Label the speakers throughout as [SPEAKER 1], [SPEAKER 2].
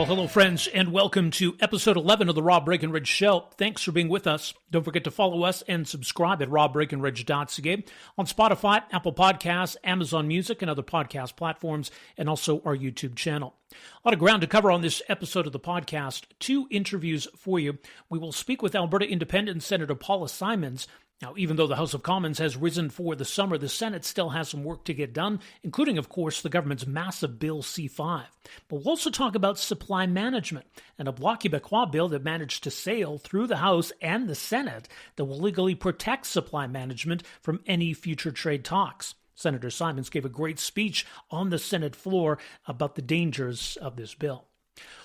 [SPEAKER 1] Well, hello, friends, and welcome to episode 11 of the Rob Breakenridge Show. Thanks for being with us. Don't forget to follow us and subscribe at robbreakenridge.ca on Spotify, Apple Podcasts, Amazon Music, and other podcast platforms, and also our YouTube channel. A lot of ground to cover on this episode of the podcast. 2 interviews for you. We will speak with Alberta Independent Senator Paula Simons. Now, even though the House of Commons has risen for the summer, the Senate still has some work to get done, including, of course, the government's massive Bill C-5. But we'll also talk about supply management and a Bloc Québécois bill that managed to sail through the House and the Senate that will legally protect supply management from any future trade talks. Senator Simons gave a great speech on the Senate floor about the dangers of this bill.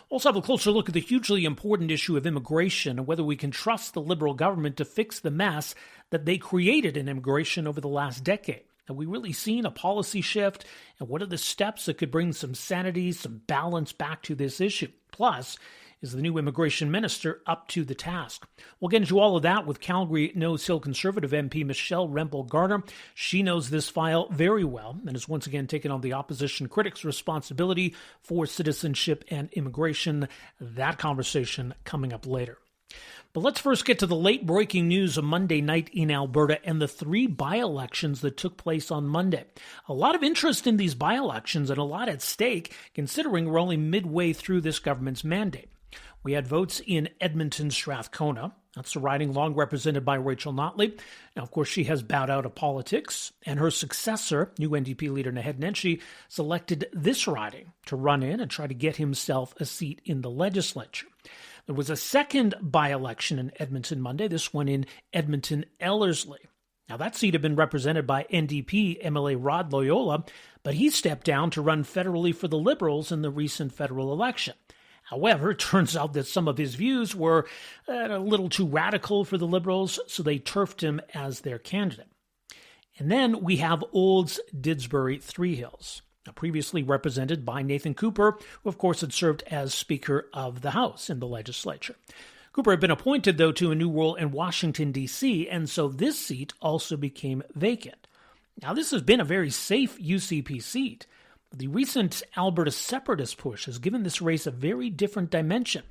[SPEAKER 1] Also have a closer look at the hugely important issue of immigration and whether we can trust the Liberal government to fix the mess that they created in immigration over the last decade. Have we really seen a policy shift? And what are the steps that could bring some sanity, some balance back to this issue? Plus, is the new immigration minister up to the task? We'll get into all of that with Calgary Nose Hill Conservative MP Michelle Rempel Garner. She knows this file very well and has once again taken on the opposition critics' responsibility for citizenship and immigration. That conversation coming up later. But let's first get to the late-breaking news of Monday night in Alberta and the 3 by-elections that took place on Monday. A lot of interest in these by-elections and a lot at stake, considering we're only midway through this government's mandate. We had votes in Edmonton Strathcona. That's the riding long represented by Rachel Notley. Now, of course, she has bowed out of politics, and her successor, new NDP leader Naheed Nenshi, selected this riding to run in and try to get himself a seat in the legislature. There was a second by-election in Edmonton Monday, this one in Edmonton-Ellerslie. Now, that seat had been represented by NDP MLA Rod Loyola, but he stepped down to run federally for the Liberals in the recent federal election. However, it turns out that some of his views were a little too radical for the Liberals, so they turfed him as their candidate. And then we have Olds Didsbury Three Hills, previously represented by Nathan Cooper, who of course had served as Speaker of the House in the legislature. Cooper had been appointed, though, to a new role in Washington, D.C., and so this seat also became vacant. Now, this has been a very safe UCP seat. The recent Alberta separatist push has given this race a very different dimension.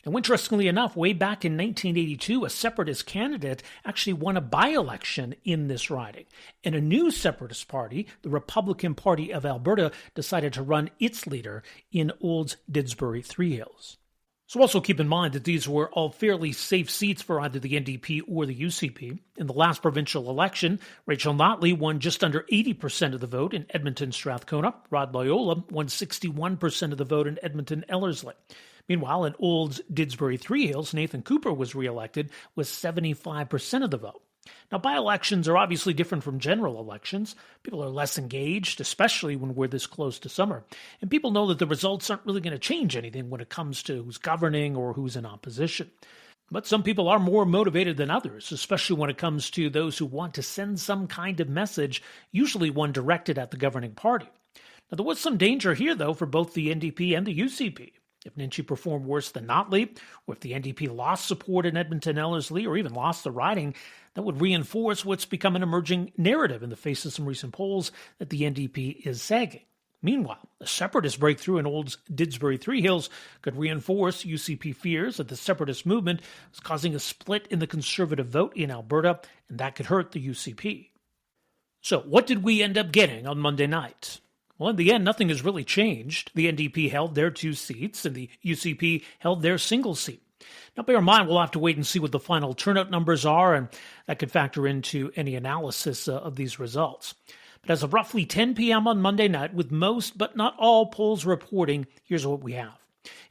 [SPEAKER 1] Now, interestingly enough, way back in 1982, a separatist candidate actually won a by-election in this riding, and a new separatist party, the Republican Party of Alberta, decided to run its leader in Olds Didsbury Three Hills. So also keep in mind that these were all fairly safe seats for either the NDP or the UCP. In the last provincial election, Rachel Notley won just under 80% of the vote in Edmonton Strathcona. Rod Loyola won 61% of the vote in Edmonton Ellerslie. Meanwhile, in Olds Didsbury Three Hills, Nathan Cooper was reelected with 75% of the vote. Now, by-elections are obviously different from general elections. People are less engaged, especially when we're this close to summer. And people know that the results aren't really going to change anything when it comes to who's governing or who's in opposition. But some people are more motivated than others, especially when it comes to those who want to send some kind of message, usually one directed at the governing party. Now, there was some danger here, though, for both the NDP and the UCP. If Nenshi performed worse than Notley, or if the NDP lost support in Edmonton-Ellerslie, or even lost the riding, that would reinforce what's become an emerging narrative in the face of some recent polls that the NDP is sagging. Meanwhile, a separatist breakthrough in Olds Didsbury Three Hills could reinforce UCP fears that the separatist movement is causing a split in the Conservative vote in Alberta, and that could hurt the UCP. So, what did we end up getting on Monday night? Well, in the end, nothing has really changed. The NDP held their 2 seats, and the UCP held their single seat. Now, bear in mind, we'll have to wait and see what the final turnout numbers are, and that could factor into any analysis of these results. But as of roughly 10 p.m. on Monday night, with most but not all polls reporting, here's what we have.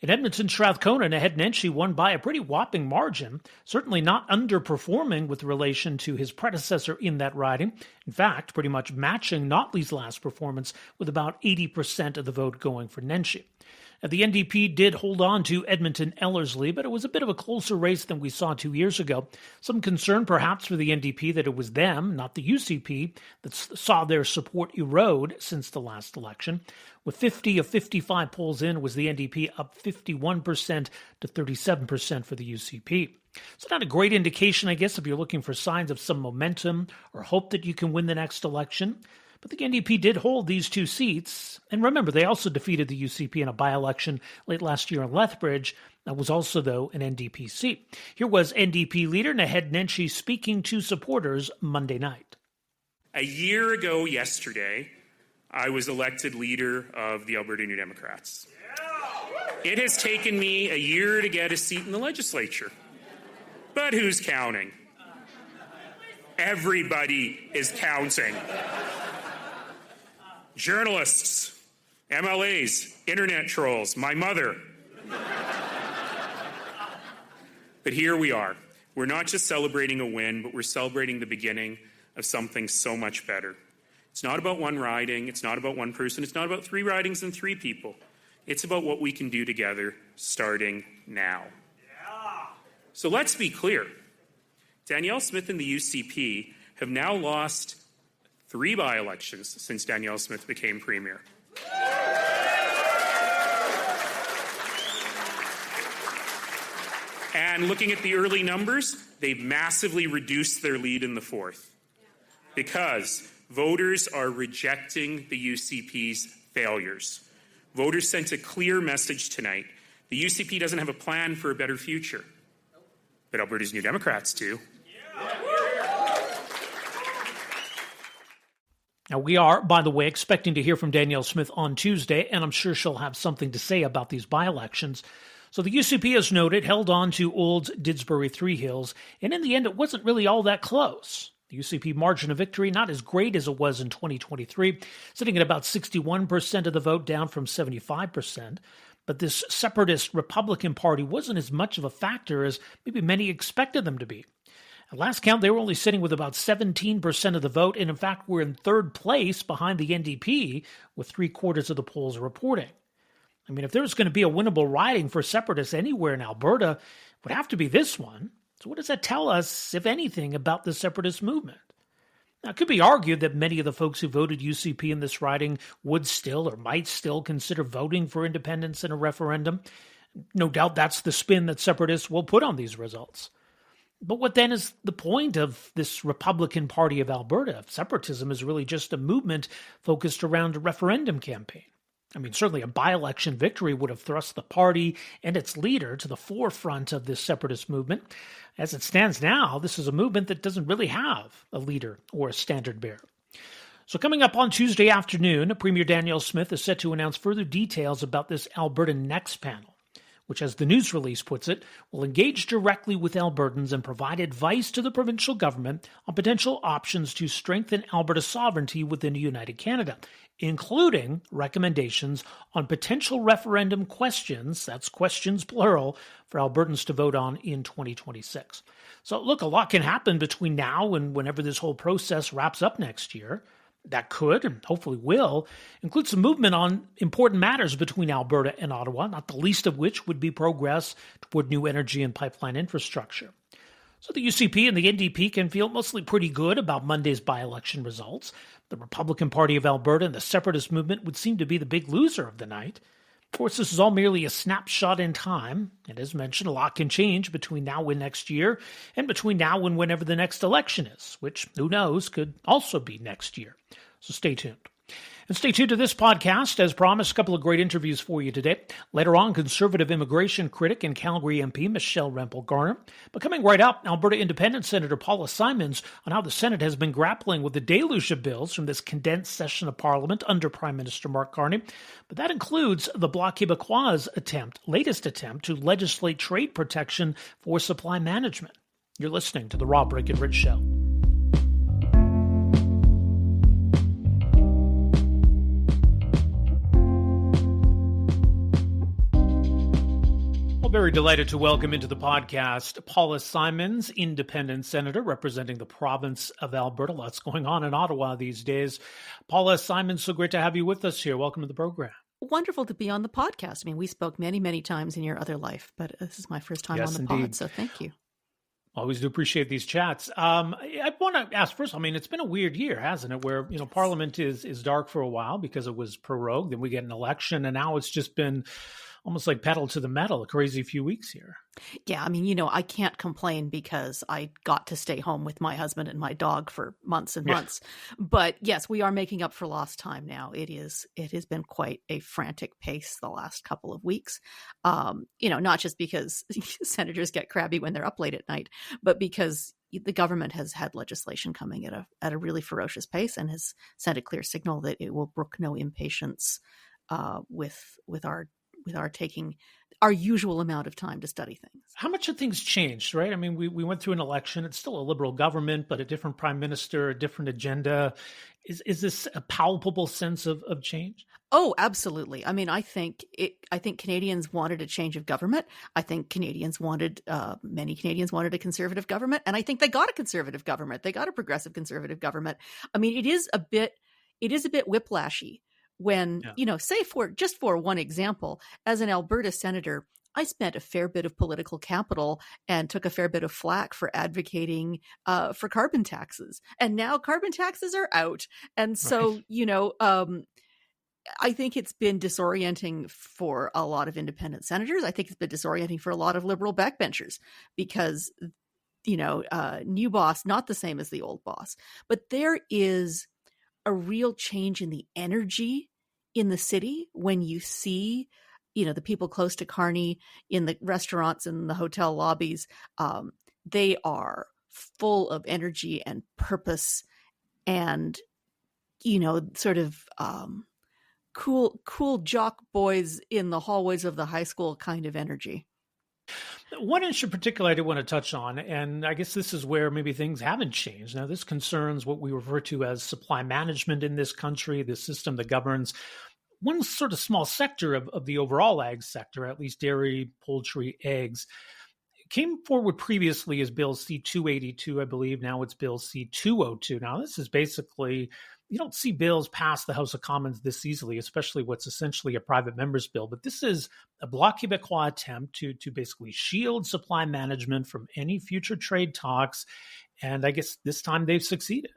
[SPEAKER 1] In Edmonton Strathcona, Naheed Nenshi won by a pretty whopping margin, certainly not underperforming with relation to his predecessor in that riding. In fact, pretty much matching Notley's last performance with about 80% of the vote going for Nenshi. The NDP did hold on to Edmonton-Ellerslie, but it was a bit of a closer race than we saw 2 years ago. Some concern perhaps for the NDP that it was them, not the UCP, that saw their support erode since the last election. With 50 of 55 polls in, was the NDP up 51% to 37% for the UCP. So not a great indication, I guess, if you're looking for signs of some momentum or hope that you can win the next election. But the NDP did hold these two seats. And remember, they also defeated the UCP in a by-election late last year in Lethbridge. That was also, though, an NDP seat. Here was NDP leader Naheed Nenshi speaking to supporters Monday night.
[SPEAKER 2] A year ago yesterday, I was elected leader of the Alberta New Democrats. It has taken me a year to get a seat in the legislature. But who's counting? Everybody is counting. Journalists, MLAs, internet trolls, my mother. But here we are. We're not just celebrating a win, but we're celebrating the beginning of something so much better. It's not about one riding. It's not about one person. It's not about three ridings and three people. It's about what we can do together starting now. So let's be clear. Danielle Smith and the UCP have now lost 3 by-elections since Danielle Smith became Premier. And looking at the early numbers, they've massively reduced their lead in the 4th because voters are rejecting the UCP's failures. Voters sent a clear message tonight. The UCP doesn't have a plan for a better future, but Alberta's New Democrats do.
[SPEAKER 1] Now, we are, by the way, expecting to hear from Danielle Smith on Tuesday, and I'm sure she'll have something to say about these by-elections. So the UCP, as noted, held on to Olds, Didsbury, Three Hills, and in the end, it wasn't really all that close. The UCP margin of victory not as great as it was in 2023, sitting at about 61% of the vote, down from 75%. But this separatist Republican Party wasn't as much of a factor as maybe many expected them to be. At last count, they were only sitting with about 17% of the vote, and in fact were in 3rd place behind the NDP, with 3/4 of the polls reporting. I mean, if there was going to be a winnable riding for separatists anywhere in Alberta, it would have to be this one. So what does that tell us, if anything, about the separatist movement? Now, it could be argued that many of the folks who voted UCP in this riding would still or might still consider voting for independence in a referendum. No doubt that's the spin that separatists will put on these results. But what then is the point of this Republican Party of Alberta if separatism is really just a movement focused around a referendum campaign? I mean, certainly a by-election victory would have thrust the party and its leader to the forefront of this separatist movement. As it stands now, this is a movement that doesn't really have a leader or a standard bearer. So coming up on Tuesday afternoon, Premier Danielle Smith is set to announce further details about this Alberta Next panel, which, as the news release puts it, will engage directly with Albertans and provide advice to the provincial government on potential options to strengthen Alberta's sovereignty within a united Canada, including recommendations on potential referendum questions, that's questions plural, for Albertans to vote on in 2026. So look, a lot can happen between now and whenever this whole process wraps up next year. That could, and hopefully will, include some movement on important matters between Alberta and Ottawa, not the least of which would be progress toward new energy and pipeline infrastructure. So the UCP and the NDP can feel mostly pretty good about Monday's by-election results. The Republican Party of Alberta and the separatist movement would seem to be the big loser of the night. Of course, this is all merely a snapshot in time, and as mentioned, a lot can change between now and next year, and between now and whenever the next election is, which, who knows, could also be next year. So stay tuned. And stay tuned to this podcast. As promised, a couple of great interviews for you today. Later on, conservative immigration critic and Calgary MP Michelle Rempel Garner. But coming right up, Alberta Independent Senator Paula Simons on how the Senate has been grappling with the deluge of bills from this condensed session of Parliament under Prime Minister Mark Carney. But that includes the Bloc Québécois' latest attempt to legislate trade protection for supply management. You're listening to The Rob Breakenridge Show. Very delighted to welcome into the podcast Paula Simons, independent senator representing the province of Alberta. Lots going on in Ottawa these days. Paula Simons, so great to have you with us here. Welcome to the program.
[SPEAKER 3] Wonderful to be on the podcast. I mean, we spoke many, many times in your other life, but this is my first time on the pod, so thank you.
[SPEAKER 1] Always do appreciate these chats. I want to ask first, I mean, it's been a weird year, hasn't it, where, Parliament is dark for a while because it was prorogued, then we get an election, and now it's just been almost like pedal to the metal, a crazy few weeks here.
[SPEAKER 3] Yeah, I mean, I can't complain because I got to stay home with my husband and my dog for months and months. But yes, we are making up for lost time now. It has been quite a frantic pace the last couple of weeks. Not just because senators get crabby when they're up late at night, but because the government has had legislation coming at a really ferocious pace and has sent a clear signal that it will brook no impatience with our taking our usual amount of time to study things.
[SPEAKER 1] How much have things changed, right? I mean, we went through an election. It's still a Liberal government, but a different prime minister, a different agenda. Is this a palpable sense of change?
[SPEAKER 3] Oh, absolutely. I mean, I think Canadians wanted a change of government. I think many Canadians wanted a conservative government, and I think they got a conservative government. They got a progressive conservative government. I mean, it is a bit whiplashy when, say for one example, as an Alberta senator, I spent a fair bit of political capital and took a fair bit of flack for advocating for carbon taxes. And now carbon taxes are out. And so, I think it's been disorienting for a lot of independent senators. I think it's been disorienting for a lot of Liberal backbenchers because, new boss, not the same as the old boss. But there is a real change in the energy in the city when you see, the people close to Carney in the restaurants and the hotel lobbies. They are full of energy and purpose and, sort of cool jock boys in the hallways of the high school kind of energy.
[SPEAKER 1] One issue in particular I did want to touch on, and I guess this is where maybe things haven't changed. Now, this concerns what we refer to as supply management in this country, the system that governs one sort of small sector of the overall ag sector, at least dairy, poultry, eggs. It came forward previously as Bill C-282, I believe. Now it's Bill C-202. Now, this is basically, you don't see bills pass the House of Commons this easily, especially what's essentially a private member's bill. But this is a Bloc Québécois attempt to basically shield supply management from any future trade talks. And I guess this time they've succeeded.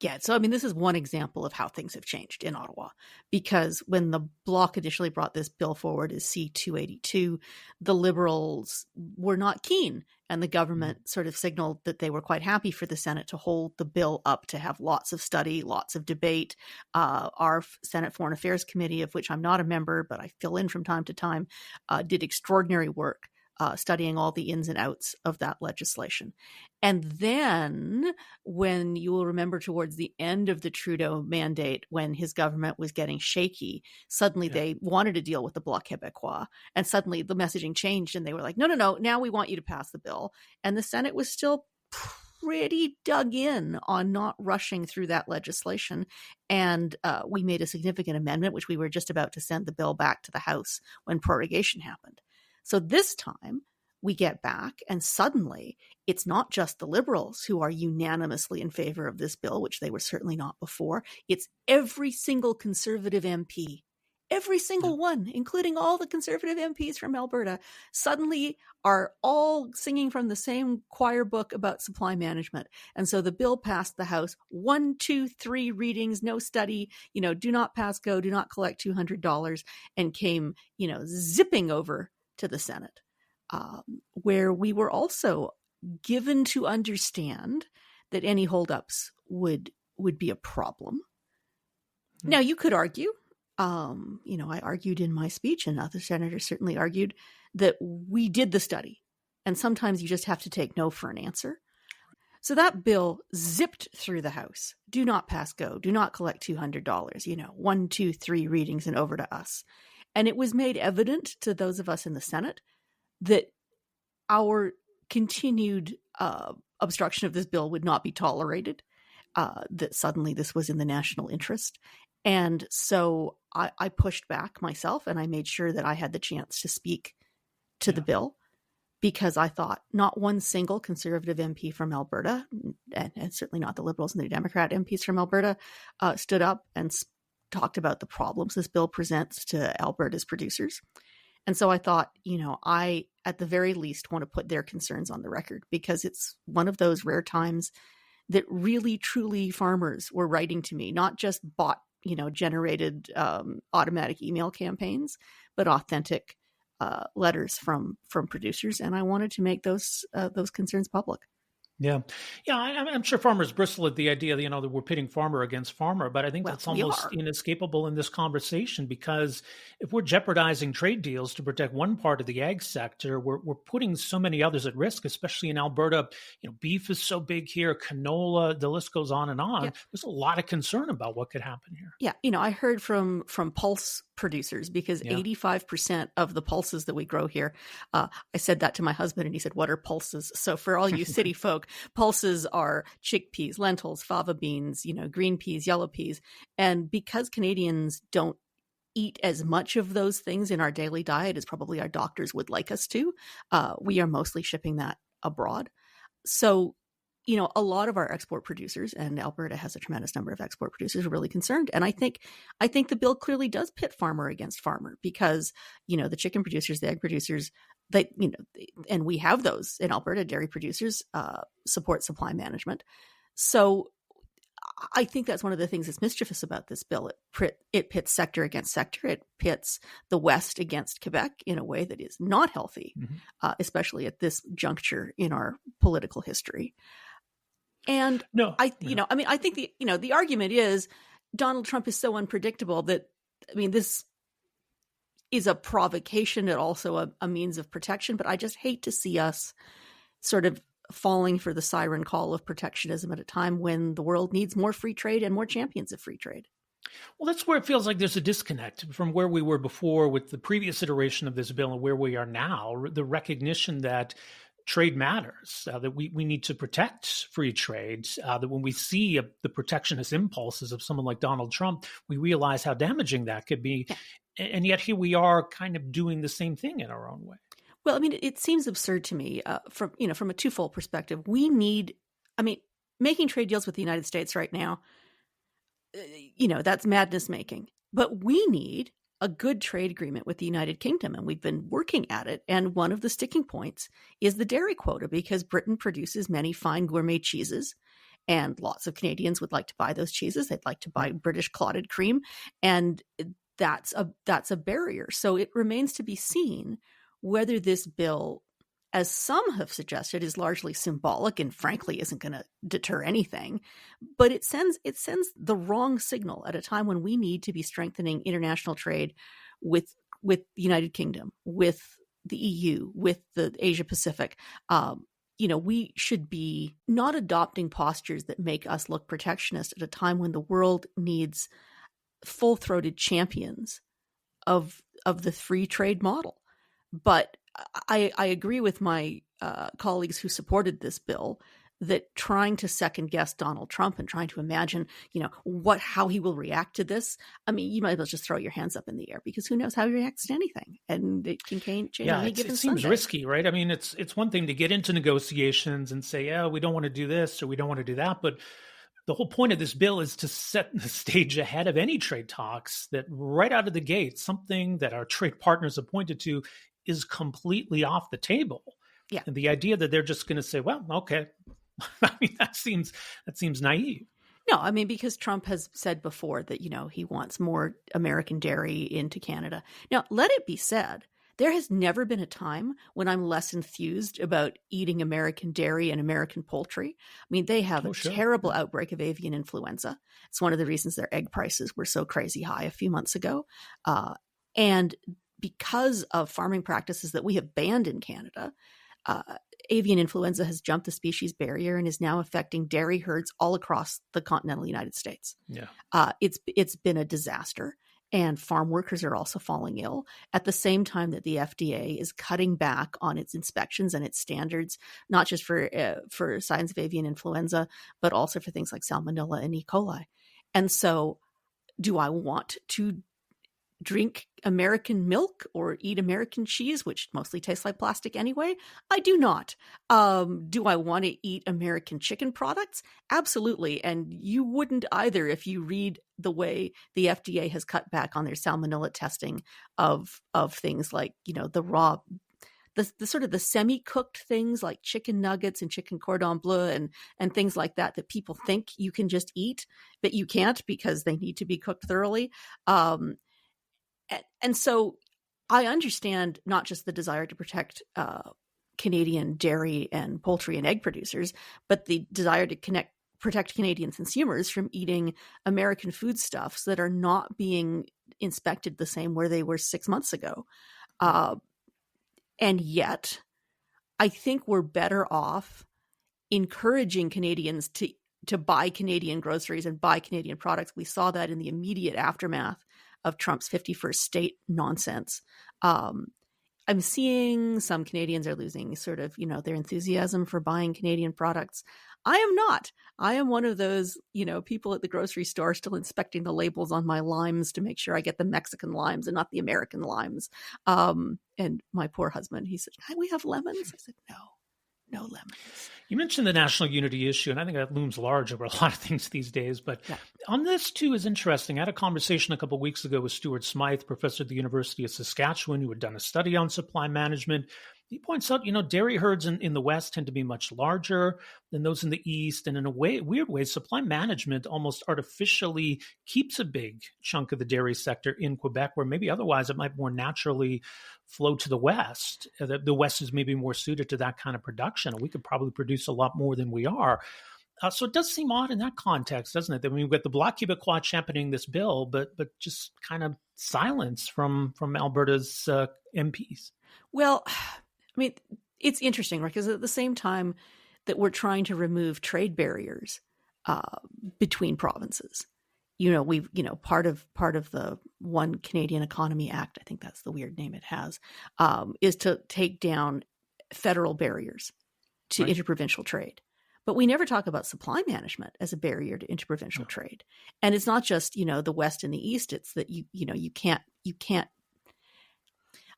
[SPEAKER 3] Yeah. So, I mean, this is one example of how things have changed in Ottawa, because when the Bloc initially brought this bill forward as C-282, the Liberals were not keen. And the government sort of signaled that they were quite happy for the Senate to hold the bill up, to have lots of study, lots of debate. Our Senate Foreign Affairs Committee, of which I'm not a member, but I fill in from time to time, did extraordinary work studying all the ins and outs of that legislation. And then when you will remember towards the end of the Trudeau mandate, when his government was getting shaky, suddenly they wanted to deal with the Bloc Québécois. And suddenly the messaging changed and they were like, no, now we want you to pass the bill. And the Senate was still pretty dug in on not rushing through that legislation. And we made a significant amendment, which we were just about to send the bill back to the House when prorogation happened. So this time we get back and suddenly it's not just the Liberals who are unanimously in favor of this bill, which they were certainly not before. It's every single Conservative MP, every single one, including all the Conservative MPs from Alberta, suddenly are all singing from the same choir book about supply management. And so the bill passed the House, 1, 2, 3 readings, no study, do not pass go, do not collect $200, and came, zipping over to the Senate, where we were also given to understand that any holdups would be a problem. Now, you could argue, I argued in my speech, and other senators certainly argued, that we did the study. And sometimes you just have to take no for an answer. So that bill zipped through the House. Do not pass go. Do not collect $200. 1, 2, 3 readings and over to us. And it was made evident to those of us in the Senate that our continued obstruction of this bill would not be tolerated, that suddenly this was in the national interest. And so I pushed back myself and I made sure that I had the chance to speak to the bill, because I thought not one single Conservative MP from Alberta, and certainly not the Liberals and the Democrat MPs from Alberta, stood up and talked about the problems this bill presents to Alberta's producers. And so I thought, I, at the very least, want to put their concerns on the record, because it's one of those rare times that really, truly farmers were writing to me, not just bot, generated automatic email campaigns, but authentic letters from producers, and I wanted to make those concerns public.
[SPEAKER 1] Yeah. Yeah. I'm sure farmers bristle at the idea, that we're pitting farmer against farmer, but I think that's almost inescapable in this conversation, because if we're jeopardizing trade deals to protect one part of the ag sector, we're putting so many others at risk, especially in Alberta. Beef is so big here, canola, the list goes on and on. Yeah. There's a lot of concern about what could happen here.
[SPEAKER 3] Yeah. I heard from pulse producers, because 85% of the pulses that we grow here, I said that to my husband and he said, "What are pulses?" So for all you city folk, pulses are chickpeas, lentils, fava beans, green peas, yellow peas. And because Canadians don't eat as much of those things in our daily diet as probably our doctors would like us to, we are mostly shipping that abroad. So a lot of our export producers, and Alberta has a tremendous number of export producers, are really concerned. And I think the bill clearly does pit farmer against farmer, because, the chicken producers, the egg producers, and we have those in Alberta, dairy producers support supply management. So I think that's one of the things that's mischievous about this bill. It pits sector against sector. It pits the West against Quebec in a way that is not healthy, especially at this juncture in our political history. And I think the argument is Donald Trump is so unpredictable that, this is a provocation and also a means of protection. But I just hate to see us sort of falling for the siren call of protectionism at a time when the world needs more free trade and more champions of free trade.
[SPEAKER 1] Well, that's where it feels like there's a disconnect from where we were before with the previous iteration of this bill and where we are now. The recognition that trade matters, that we need to protect free trade, that when we see the protectionist impulses of someone like Donald Trump, we realize how damaging that could be. Yeah. And yet here we are kind of doing the same thing in our own way.
[SPEAKER 3] Well, it seems absurd to me from a twofold perspective. We need, making trade deals with the United States right now, that's madness making. But we need a good trade agreement with the United Kingdom, and we've been working at it. And one of the sticking points is the dairy quota, because Britain produces many fine gourmet cheeses, and lots of Canadians would like to buy those cheeses. They'd like to buy British clotted cream, and that's a barrier. So it remains to be seen whether this bill, as some have suggested, is largely symbolic and frankly isn't going to deter anything, but it sends the wrong signal at a time when we need to be strengthening international trade with the United Kingdom, with the EU, with the Asia Pacific. We should be not adopting postures that make us look protectionist at a time when the world needs full-throated champions of the free trade model. But I agree with my colleagues who supported this bill that trying to second guess Donald Trump and trying to imagine, how he will react to this. You might as well just throw your hands up in the air, because who knows how he reacts to anything, and it can change.
[SPEAKER 1] Yeah, it seems risky, right? It's one thing to get into negotiations and say, yeah, we don't want to do this or we don't want to do that, but the whole point of this bill is to set the stage ahead of any trade talks, that right out of the gate, something that our trade partners have pointed to is completely off the table. Yeah. And the idea that they're just going to say, well, okay, that seems naive.
[SPEAKER 3] No, because Trump has said before that, he wants more American dairy into Canada. Now, let it be said, there has never been a time when I'm less enthused about eating American dairy and American poultry. They have a terrible outbreak of avian influenza. It's one of the reasons their egg prices were so crazy high a few months ago. And because of farming practices that we have banned in Canada, avian influenza has jumped the species barrier and is now affecting dairy herds all across the continental United States. Yeah, it's been a disaster. And farm workers are also falling ill at the same time that the FDA is cutting back on its inspections and its standards, not just for signs of avian influenza, but also for things like salmonella and E. coli. And so, do I want to drink American milk or eat American cheese, which mostly tastes like plastic anyway? I do not. Do I want to eat American chicken products? Absolutely. And you wouldn't either if you read the way the FDA has cut back on their salmonella testing of things like, the raw, the sort of the semi-cooked things like chicken nuggets and chicken cordon bleu and things like that people think you can just eat, but you can't because they need to be cooked thoroughly. And so I understand not just the desire to protect Canadian dairy and poultry and egg producers, but the desire to protect Canadian consumers from eating American foodstuffs that are not being inspected the same where they were 6 months ago. And yet, I think we're better off encouraging Canadians to buy Canadian groceries and buy Canadian products. We saw that in the immediate aftermath of Trump's 51st state nonsense. I'm seeing some Canadians are losing sort of, their enthusiasm for buying Canadian products. I am not. I am one of those, people at the grocery store still inspecting the labels on my limes to make sure I get the Mexican limes and not the American limes. And my poor husband, he said, "We have lemons?" I said, no lemons.
[SPEAKER 1] You mentioned the national unity issue, and I think that looms large over a lot of things these days. But on this, too, is interesting. I had a conversation a couple of weeks ago with Stuart Smythe, professor at the University of Saskatchewan, who had done a study on supply management. He points out, dairy herds in the West tend to be much larger than those in the East. And in a weird way, supply management almost artificially keeps a big chunk of the dairy sector in Quebec, where maybe otherwise it might more naturally flow to the West. The West is maybe more suited to that kind of production. We could probably produce a lot more than we are. So it does seem odd in that context, doesn't it? That we've got the Bloc Québécois championing this bill, but just kind of silence from Alberta's MPs.
[SPEAKER 3] Well, it's interesting, right? Because at the same time that we're trying to remove trade barriers between provinces, part of the One Canadian Economy Act, I think that's the weird name it has, is to take down federal barriers to interprovincial trade. But we never talk about supply management as a barrier to interprovincial trade. And it's not just, the West and the East. It's that you can't.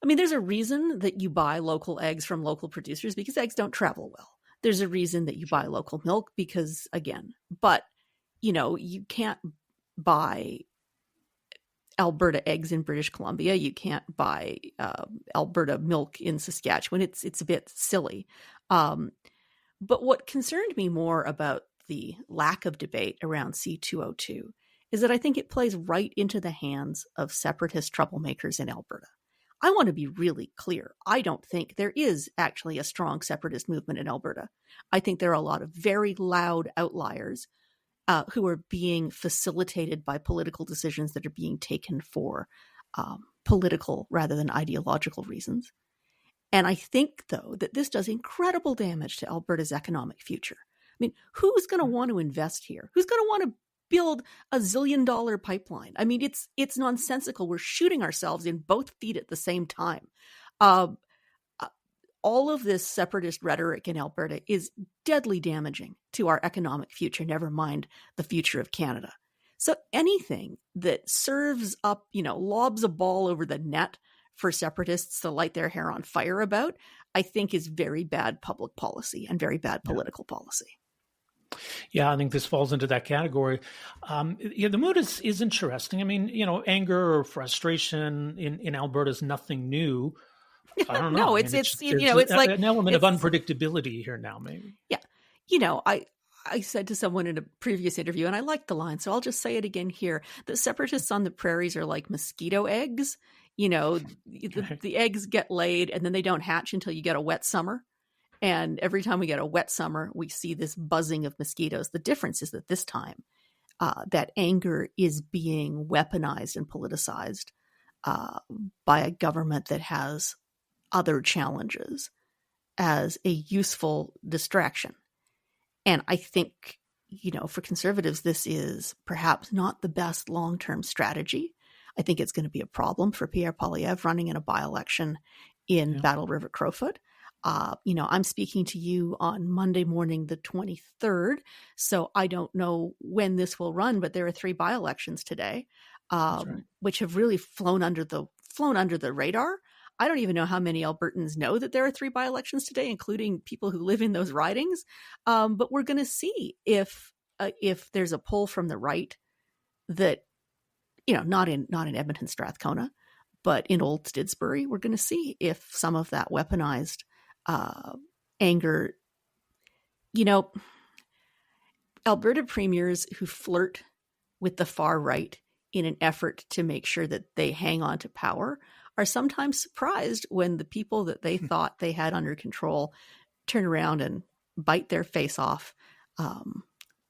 [SPEAKER 3] There's a reason that you buy local eggs from local producers because eggs don't travel well. There's a reason that you buy local milk because, you can't buy Alberta eggs in British Columbia. You can't buy Alberta milk in Saskatchewan. It's a bit silly. But what concerned me more about the lack of debate around C-202 is that I think it plays right into the hands of separatist troublemakers in Alberta. I want to be really clear. I don't think there is actually a strong separatist movement in Alberta. I think there are a lot of very loud outliers who are being facilitated by political decisions that are being taken for political rather than ideological reasons. And I think, though, that this does incredible damage to Alberta's economic future. Who's going to want to invest here? Who's going to want to build a $1 zillion pipeline? It's nonsensical. We're shooting ourselves in both feet at the same time. All of this separatist rhetoric in Alberta is deadly damaging to our economic future, never mind the future of Canada. So anything that serves up, lobs a ball over the net for separatists to light their hair on fire about, I think is very bad public policy and very bad political policy.
[SPEAKER 1] Yeah, I think this falls into that category. The mood is interesting. Anger or frustration in Alberta is nothing new. I don't know.
[SPEAKER 3] No, it's like
[SPEAKER 1] an element of unpredictability here now, maybe.
[SPEAKER 3] Yeah. I said to someone in a previous interview, and I liked the line, so I'll just say it again here, that separatists on the prairies are like mosquito eggs. The eggs get laid and then they don't hatch until you get a wet summer. And every time we get a wet summer, we see this buzzing of mosquitoes. The difference is that this time, that anger is being weaponized and politicized by a government that has other challenges as a useful distraction. And I think, for conservatives, this is perhaps not the best long-term strategy. I think it's going to be a problem for Pierre Poilievre running in a by-election in Battle River Crowfoot. I'm speaking to you on Monday morning, the 23rd. So I don't know when this will run, but there are 3 by-elections today, which have really flown under the radar. I don't even know how many Albertans know that there are 3 by-elections today, including people who live in those ridings. But we're going to see if there's a pull from the right that, not in Edmonton, Strathcona, but in Old Stidsbury, we're going to see if some of that weaponized anger, Alberta premiers who flirt with the far right in an effort to make sure that they hang on to power are sometimes surprised when the people that they thought they had under control turn around and bite their face off. Like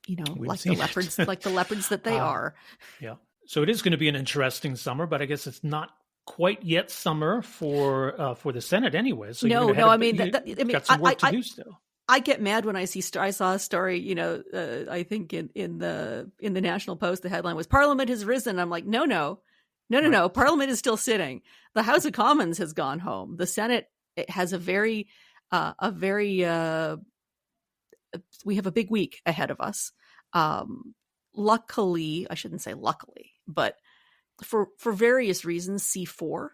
[SPEAKER 3] the leopards that they are.
[SPEAKER 1] Yeah. So it is going to be an interesting summer, but I guess it's not quite yet summer for the Senate anyway. So got some work to do still.
[SPEAKER 3] I get mad when I saw a story, I think in the National Post, the headline was "Parliament has risen." I'm like, no. Parliament is still sitting. The House of Commons has gone home. The Senate has we have a big week ahead of us. Luckily, I shouldn't say luckily, but for various reasons, C4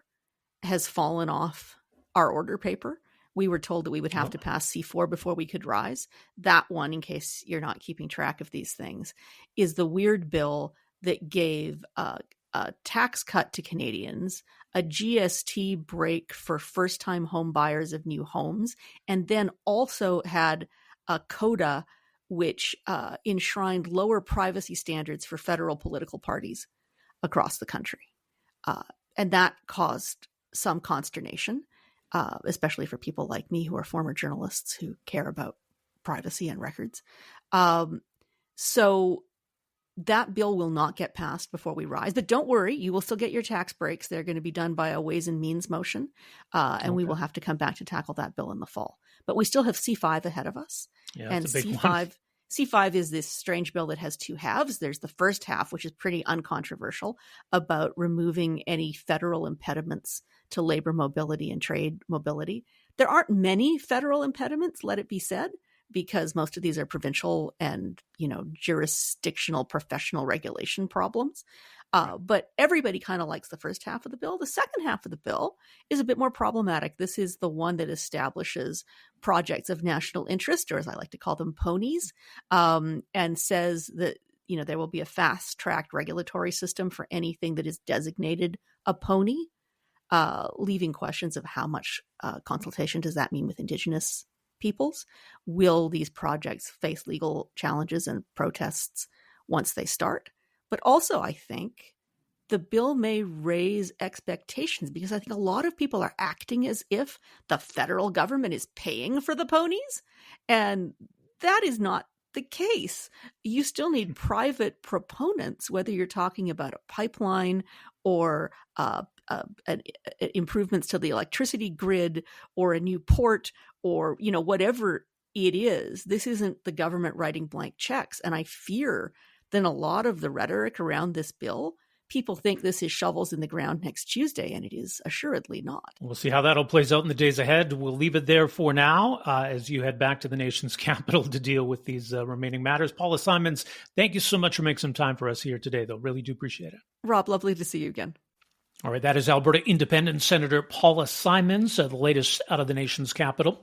[SPEAKER 3] has fallen off our order paper. We were told that we would have to pass C4 before we could rise. That one, in case you're not keeping track of these things, is the weird bill that gave a tax cut to Canadians, a GST break for first-time home buyers of new homes, and then also had a coda which enshrined lower privacy standards for federal political parties across the country. And that caused some consternation, especially for people like me who are former journalists who care about privacy and records. So that bill will not get passed before we rise. But don't worry, you will still get your tax breaks. They're going to be done by a Ways and Means motion, and we will have to come back to tackle that bill in the fall. But we still have C5 ahead of us.
[SPEAKER 1] Yeah,
[SPEAKER 3] and
[SPEAKER 1] that's a big
[SPEAKER 3] C5
[SPEAKER 1] one.
[SPEAKER 3] C5 is this strange bill that has two halves. There's the first half, which is pretty uncontroversial, about removing any federal impediments to labor mobility and trade mobility. There aren't many federal impediments, let it be said, because most of these are provincial and, jurisdictional professional regulation problems. But everybody kind of likes the first half of the bill. The second half of the bill is a bit more problematic. This is the one that establishes projects of national interest, or as I like to call them, ponies, and says that, there will be a fast-tracked regulatory system for anything that is designated a pony, leaving questions of how much consultation does that mean with Indigenous peoples? Will these projects face legal challenges and protests once they start? But also, I think the bill may raise expectations, because I think a lot of people are acting as if the federal government is paying for the ponies. And that is not the case. You still need private proponents, whether you're talking about a pipeline or improvements to the electricity grid or a new port or, whatever it is. This isn't the government writing blank checks. And I fear that a lot of the rhetoric around this bill, people think this is shovels in the ground next Tuesday, and it is assuredly not.
[SPEAKER 1] We'll see how that all plays out in the days ahead. We'll leave it there for now as you head back to the nation's capital to deal with these remaining matters. Paula Simons, thank you so much for making some time for us here today, though. Really do appreciate it.
[SPEAKER 3] Rob, lovely to see you again.
[SPEAKER 1] All right, that is Alberta Independent Senator Paula Simons, the latest out of the nation's capital.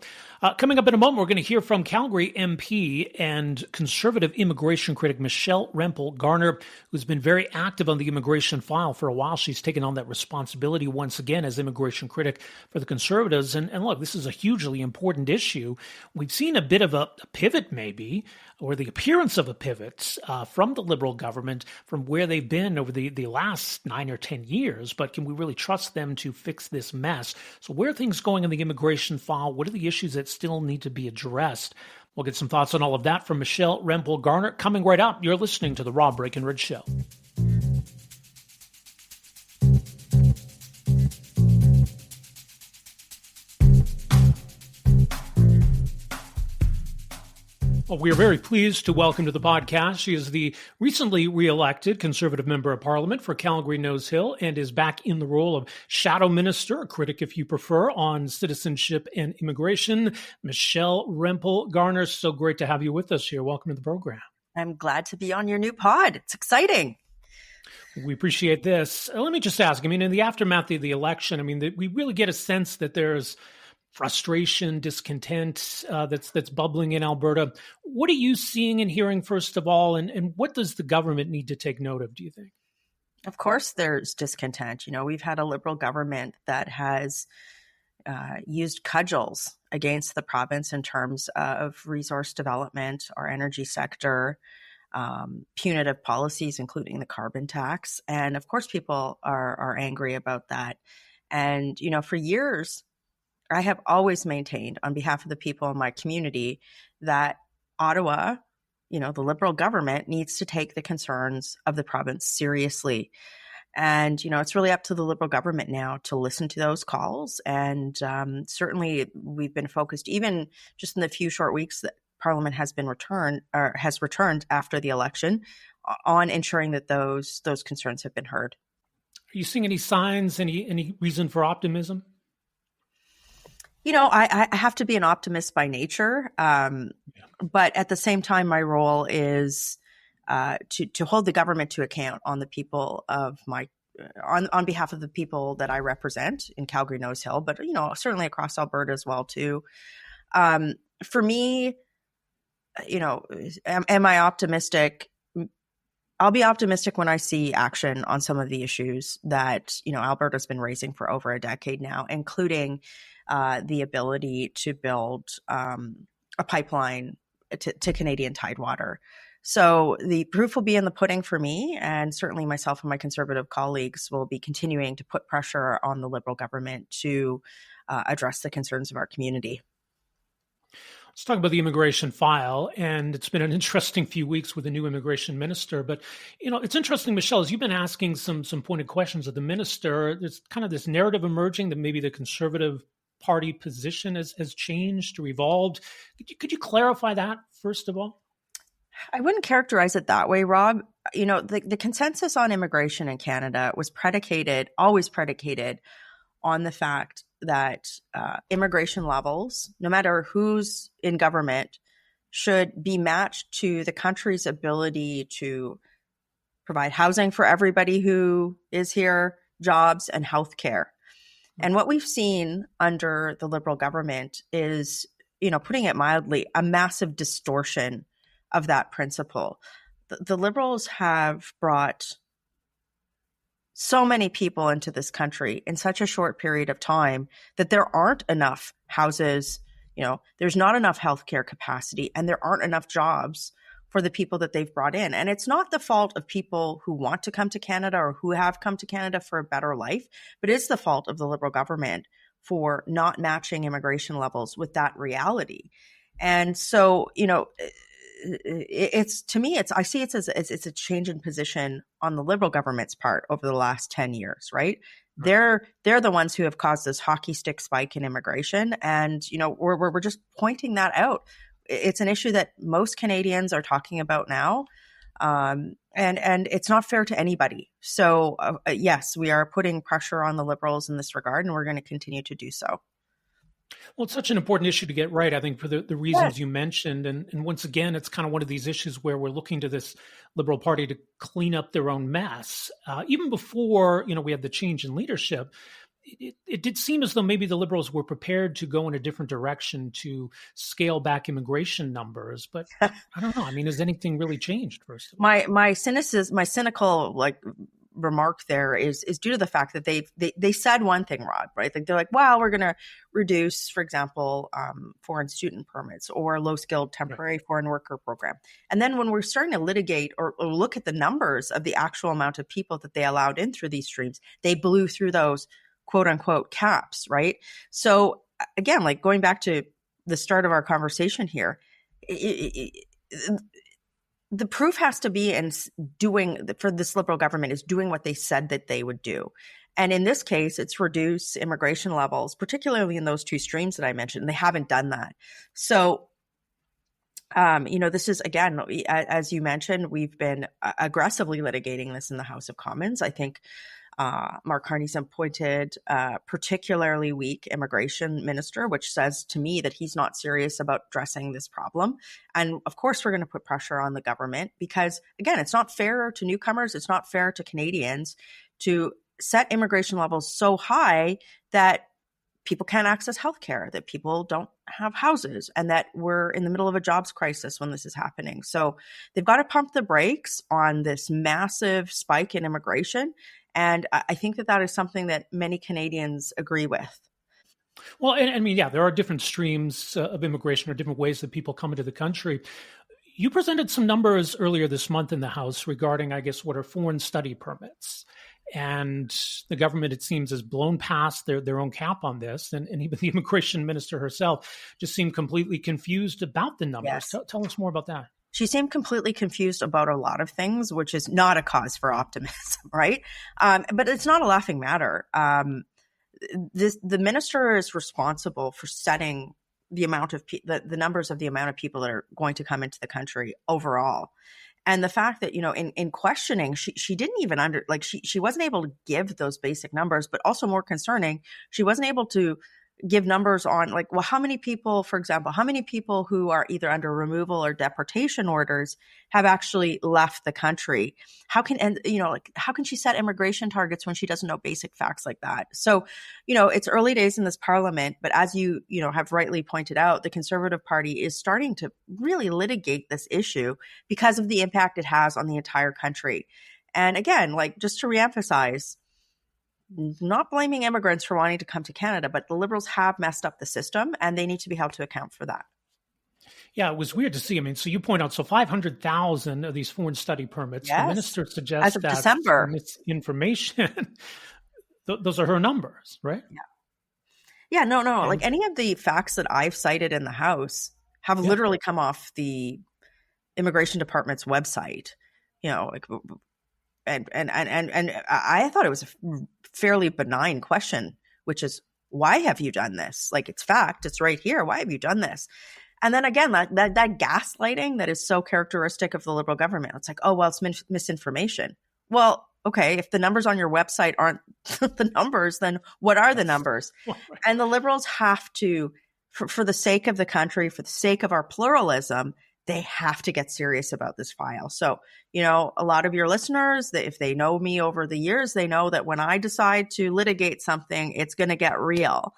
[SPEAKER 1] Coming up in a moment, we're going to hear from Calgary MP and conservative immigration critic Michelle Rempel Garner, who's been very active on the immigration file for a while. She's taken on that responsibility once again as immigration critic for the Conservatives. And look, this is a hugely important issue. We've seen a bit of a pivot maybe, or the appearance of a pivot from the Liberal government from where they've been over the last 9 or 10 years. But can we really trust them to fix this mess? So where are things going in the immigration file? What are the issues that still need to be addressed? We'll get some thoughts on all of that from Michelle Rempel Garner coming right up. You're listening to The Rob Breakenridge Show. Well, we are very pleased to welcome to the podcast. She is the recently re-elected Conservative Member of Parliament for Calgary Nose Hill and is back in the role of Shadow Minister, a critic if you prefer, on Citizenship and Immigration. Michelle Rempel Garner, so great to have you with us here. Welcome to the program.
[SPEAKER 4] I'm glad to be on your new pod. It's exciting.
[SPEAKER 1] We appreciate this. Let me just ask, in the aftermath of the election, we really get a sense that there's frustration, discontent that's bubbling in Alberta. What are you seeing and hearing, first of all, and what does the government need to take note of, do you think?
[SPEAKER 4] Of course, there's discontent. We've had a Liberal government that has used cudgels against the province in terms of resource development, our energy sector, punitive policies, including the carbon tax. And of course, people are angry about that. And, for years, I have always maintained on behalf of the people in my community that Ottawa, the Liberal government needs to take the concerns of the province seriously. And, it's really up to the Liberal government now to listen to those calls. And certainly we've been focused, even just in the few short weeks that Parliament has returned after the election, on ensuring that those concerns have been heard.
[SPEAKER 1] Are you seeing any signs, any reason for optimism?
[SPEAKER 4] I have to be an optimist by nature, but at the same time, my role is to hold the government to account on the people of on behalf of the people that I represent in Calgary, Nose Hill, but certainly across Alberta as well too. For me, am I optimistic? I'll be optimistic when I see action on some of the issues that Alberta's been raising for over a decade now, including the ability to build a pipeline to Canadian Tidewater. So the proof will be in the pudding for me, and certainly myself and my Conservative colleagues will be continuing to put pressure on the Liberal government to address the concerns of our community.
[SPEAKER 1] Let's talk about the immigration file, and it's been an interesting few weeks with the new immigration minister. But, it's interesting, Michelle, as you've been asking some pointed questions of the minister, there's kind of this narrative emerging that maybe the Conservative Party position has changed or evolved. Could you clarify that, first of all?
[SPEAKER 4] I wouldn't characterize it that way, Rob. The consensus on immigration in Canada was always predicated on the fact that immigration levels, no matter who's in government, should be matched to the country's ability to provide housing for everybody who is here, jobs, and healthcare. And what we've seen under the Liberal government is, putting it mildly, a massive distortion of that principle. The Liberals have brought so many people into this country in such a short period of time that there aren't enough houses, there's not enough healthcare capacity, and there aren't enough jobs for the people that they've brought in. And it's not the fault of people who want to come to Canada or who have come to Canada for a better life, but it's the fault of the Liberal government for not matching immigration levels with that reality. And so, I see it as it's a change in position on the Liberal government's part over the last 10 years, right? They're the ones who have caused this hockey stick spike in immigration. And, we're just pointing that out. It's an issue that most Canadians are talking about now. And it's not fair to anybody. So yes, we are putting pressure on the Liberals in this regard, and we're going to continue to do so.
[SPEAKER 1] Well, it's such an important issue to get right, I think, for the reasons you mentioned. And once again, it's kind of one of these issues where we're looking to this Liberal Party to clean up their own mess. Even before, we had the change in leadership, it did seem as though maybe the Liberals were prepared to go in a different direction to scale back immigration numbers. But I don't know. I mean, has anything really changed, first of all?
[SPEAKER 4] My cynical remark there is due to the fact that they said one thing, Rod, right? They're like, well, we're going to reduce, for example, foreign student permits or low-skilled temporary foreign worker program. And then when we're starting to litigate or look at the numbers of the actual amount of people that they allowed in through these streams, they blew through those quote unquote caps, right? So again, going back to the start of our conversation here, the proof has to be in for this Liberal government is doing what they said that they would do. And in this case, it's reduce immigration levels, particularly in those two streams that I mentioned. They haven't done that. So, this is, again, as you mentioned, we've been aggressively litigating this in the House of Commons. I think Mark Carney's appointed particularly weak immigration minister, which says to me that he's not serious about addressing this problem. And of course, we're going to put pressure on the government because, again, it's not fair to newcomers. It's not fair to Canadians to set immigration levels so high that people can't access healthcare, that people don't have houses, and that we're in the middle of a jobs crisis when this is happening. So they've got to pump the brakes on this massive spike in immigration. And I think that is something that many Canadians agree with.
[SPEAKER 1] Well, and I mean, yeah, there are different streams of immigration or different ways that people come into the country. You presented some numbers earlier this month in the House regarding, I guess, what are foreign study permits. And the government, it seems, has blown past their own cap on this. And even the immigration minister herself just seemed completely confused about the numbers.
[SPEAKER 4] Yes.
[SPEAKER 1] Tell us more about that.
[SPEAKER 4] She seemed completely confused about a lot of things, which is not a cause for optimism, right? But it's not a laughing matter. The minister is responsible for setting the amount of the numbers of the amount of people that are going to come into the country overall. And the fact that, in questioning, she didn't even she wasn't able to give those basic numbers, but also more concerning, she wasn't able to give numbers on how many people, for example, how many people who are either under removal or deportation orders have actually left the country? How can she set immigration targets when she doesn't know basic facts like that? So, it's early days in this parliament, but as you have rightly pointed out, the Conservative Party is starting to really litigate this issue because of the impact it has on the entire country. And again, just to reemphasize, not blaming immigrants for wanting to come to Canada, but the Liberals have messed up the system and they need to be held to account for that.
[SPEAKER 1] Yeah, it was weird to see. I mean, so you point out, 500,000 of these foreign study permits,
[SPEAKER 4] yes.
[SPEAKER 1] The minister suggests
[SPEAKER 4] as of
[SPEAKER 1] that
[SPEAKER 4] December.
[SPEAKER 1] Misinformation, those are her numbers, right?
[SPEAKER 4] Yeah, no. Any of the facts that I've cited in the House have literally come off the Immigration Department's website, and I thought it was a fairly benign question, which is, why have you done this? It's fact, it's right here. Why have you done this? And then again, that gaslighting that is so characteristic of the Liberal government. It's like, oh, well, it's misinformation. Well, okay, if the numbers on your website aren't the numbers, then what are the numbers? And the Liberals have to, for the sake of the country, for the sake of our pluralism, they have to get serious about this file. So, a lot of your listeners, if they know me over the years, they know that when I decide to litigate something, it's going to get real.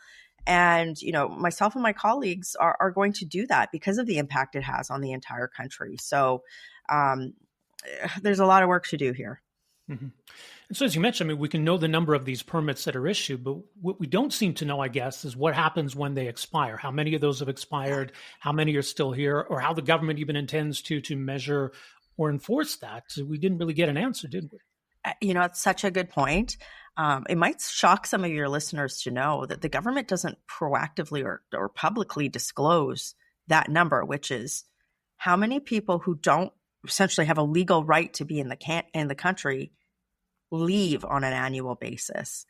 [SPEAKER 4] And, myself and my colleagues are going to do that because of the impact it has on the entire country. So there's a lot of work to do here.
[SPEAKER 1] Mm-hmm. And so as you mentioned, we can know the number of these permits that are issued, but what we don't seem to know, I guess, is what happens when they expire. How many of those have expired? How many are still here? Or how the government even intends to measure or enforce that? So we didn't really get an answer, did we?
[SPEAKER 4] It's such a good point. It might shock some of your listeners to know that the government doesn't proactively or publicly disclose that number, which is how many people who don't essentially have a legal right to be in the country leave on an annual basis.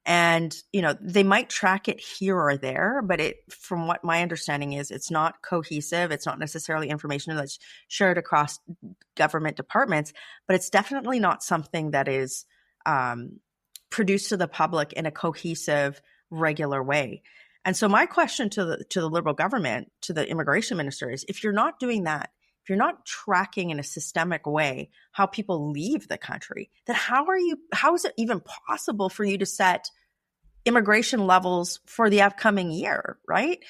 [SPEAKER 4] And, they might track it here or there, but from what my understanding is, it's not cohesive. It's not necessarily information that's shared across government departments, but it's definitely not something that is produced to the public in a cohesive, regular way. And so my question to the Liberal government, to the immigration minister is, if you're not doing that, if you're not tracking in a systemic way how people leave the country, then how is it even possible for you to set immigration levels for the upcoming year, right?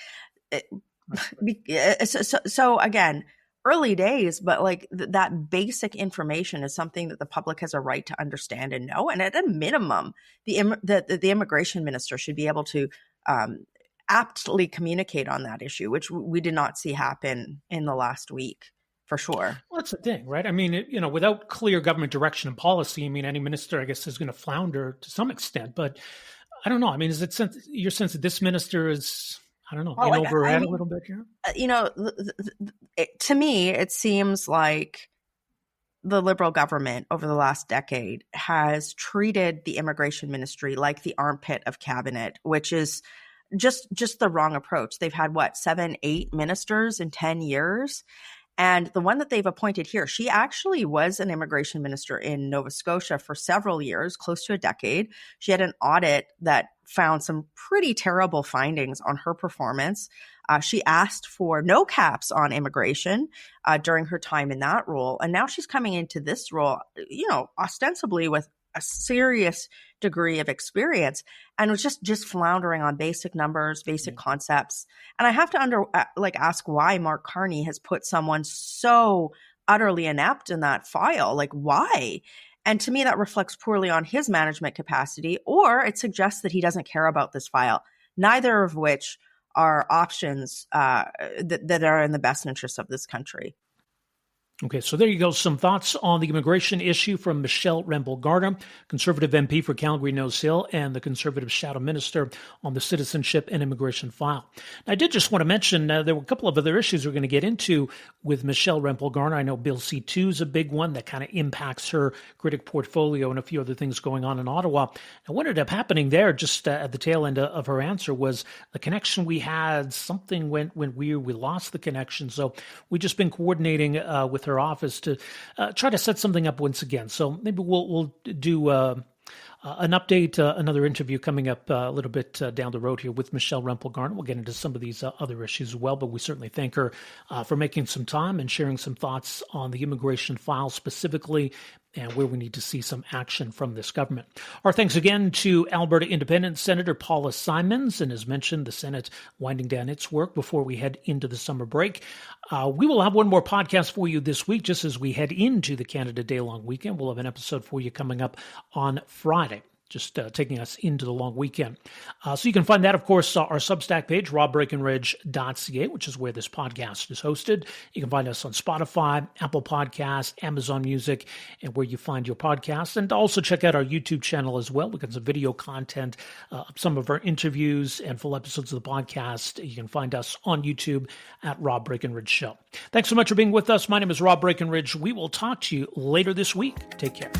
[SPEAKER 4] So again, early days, but that basic information is something that the public has a right to understand and know. And at a minimum, the immigration minister should be able to aptly communicate on that issue, which we did not see happen in the last week. For sure.
[SPEAKER 1] Well, that's the thing, right? I mean, without clear government direction and policy, any minister, I guess, is going to flounder to some extent. But I don't know. I mean, is it your sense that this minister is, I don't know, in over her head a little bit here?
[SPEAKER 4] To me, it seems like the Liberal government over the last decade has treated the immigration ministry like the armpit of cabinet, which is just the wrong approach. They've had 7, 8 ministers in 10 years. And the one that they've appointed here, she actually was an immigration minister in Nova Scotia for several years, close to a decade. She had an audit that found some pretty terrible findings on her performance. She asked for no caps on immigration during her time in that role. And now she's coming into this role, ostensibly with a serious degree of experience, and was just floundering on basic numbers, basic concepts. And I have to ask why Mark Carney has put someone so utterly inept in that file. Why? And to me, that reflects poorly on his management capacity, or it suggests that he doesn't care about this file, neither of which are options that are in the best interest of this country.
[SPEAKER 1] Okay, so there you go. Some thoughts on the immigration issue from Michelle Rempel Garner, Conservative MP for Calgary Nose Hill, and the Conservative Shadow Minister on the Citizenship and Immigration file. Now, I did just want to mention there were a couple of other issues we're going to get into with Michelle Rempel Garner. I know Bill C-2 is a big one that kind of impacts her critic portfolio and a few other things going on in Ottawa. And what ended up happening there just at the tail end of her answer was the connection we had, something went weird. We lost the connection. So we've just been coordinating with her office to try to set something up once again. So maybe we'll do an update, another interview coming up a little bit down the road here with Michelle Rempel Garner. We'll get into some of these other issues as well, but we certainly thank her for making some time and sharing some thoughts on the immigration file specifically and where we need to see some action from this government. Our thanks again to Alberta Independent Senator Paula Simons, and as mentioned, the Senate winding down its work before we head into the summer break. We will have one more podcast for you this week, just as we head into the Canada Day long weekend. We'll have an episode for you coming up on Friday, just taking us into the long weekend. So you can find that, of course, our Substack page, robbreakenridge.ca, which is where this podcast is hosted. You can find us on Spotify, Apple Podcasts, Amazon Music, and where you find your podcasts. And also check out our YouTube channel as well. We've got some video content, some of our interviews and full episodes of the podcast. You can find us on YouTube at Rob Breakenridge Show. Thanks so much for being with us. My name is Rob Breakenridge. We will talk to you later this week. Take care.